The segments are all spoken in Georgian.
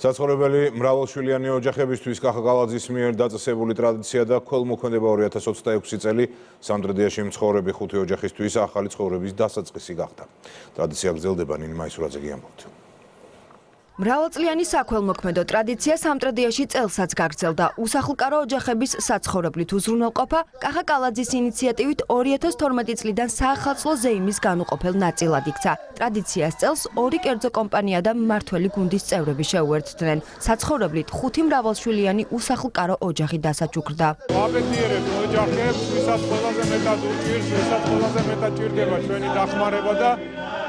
საცხოვრებელი მრავალშვილიანი ოჯახებისთვის კახაკალაძის მიერ დაწესებული ტრადიცია და ქველმოქმედება 2026 წელი სამტრედიაში მცხოვრები 5 ოჯახისთვის ახალი ცხოვრების დასაწყისი გახდა. ტრადიცია გრძელდება, ნინმა ისურაძე ამბობს. მრავალწლიანი საქველმოქმედო ტრადიცია სამტრედიაში წელსაც გაგრძელდა. უსახლკარო ოჯახების საცხოვრებლით უზრუნველყოფა კახაკალაძის ინიციატივით 2012 წლიდან საახალწლო ზეიმის განუყოფელ ნაწილად იქცა. ტრადიციას წელს 2 კერძო კომპანია და მმართველი გუნდის წევრები შეუერთდნენ. საცხოვრებლით 5 მრავალშვილიანი უსახლკარო ოჯახი დასაჩუქრდა. ვაპეტიერებთ ოჯახებს, ვისაც ყველაზე მეტად უჭირს, ვისაც ყველაზე მეტად ჭირდება ჩვენი დახმარება და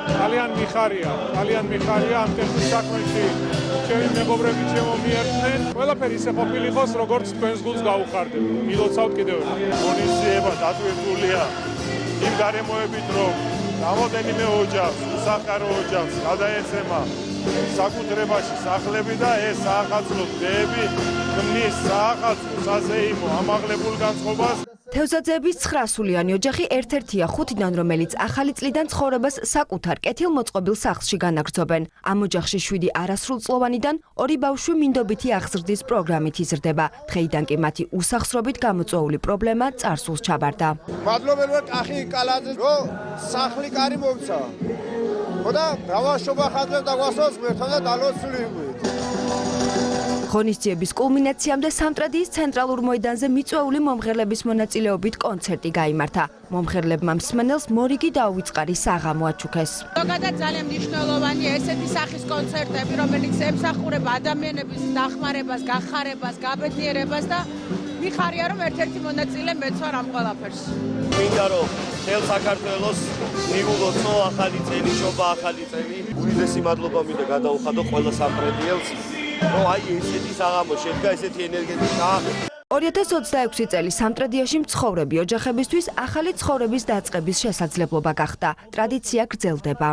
ძალიან მიხარია ამ ტექნიკის საქმეში ჩემი მეგობრები შემომიერთნენ. ყველაფერი ისე ყოფილიყოს, როგორც თქვენს გულს გაუხარდებ. მილოცავთ კიდევ ერთხელ. ღონისძიება დატვირთულია იმ გარემოებით, რომ რამოდენიმე ოჯახს, უსახლკარო ოჯახს გადაეცემა საკუთრებაში სახლები და ეს საახალწლო დღეები ქმნის საახალწლო საზეიმო ამაღლებულ განწყობას. თევზაძეების 9-სულიანი ოჯახი ერთ-ერთია 5-დან, რომელიც ახალი წლიდან ცხოვრებას საკუთარ კეთილმოწყობილ სახლში განაგრძობენ. ამ ოჯახში 7 არასრულწლოვანიდან 2 ბავშვი მინდობითი აღზრდის პროგრამით იზრდება. დღეიდან კი მათი უსახსრობით გამოწვეული პრობლემა წარსულს ჩაბარდა. მადლობელი ვარ კახაკალაძეს, რომ სახლი კარი მომცა. ხოდა მრავალშობა ხაზებს დაგვასვას ღმერთთან და დალოცული ვიყავით. ღონისძიების კულმინაციამდე სამტრედიის ცენტრალურ მოედანზე მიწვეული მომღერლების მონაწილეობით კონცერტი გაიმართა. მომღერლებმა მსმენელს მორიგი დაუვიწყარი საღამო აჩუქეს. ზოგადად ძალიან მნიშვნელოვანი ესეთი სახის კონცერტები, რომელიც ემსახურება ადამიანების დახმარებას, გახარებას, გაბედნიერებას და მიხარია, რომ ერთ-ერთი მონაწილე მეც ვარ ამ ყველაფერს. მინდა რომ მთელ საქართველოს მიულოცო ახალი წელი, შობა ახალი წელი. უდიდესი მადლობა მინდა გადაუხადო ყველა სამტრედიელს. რომ აი ესეთი საღამო შედგა, ესეთი ენერგეტიკა. 2026 წელი სამტრედიაში მცხოვრები ოჯახებისთვის ახალი ცხოვრების დაწყების შესაძლებლობა გახდა. ტრადიცია გრძელდება.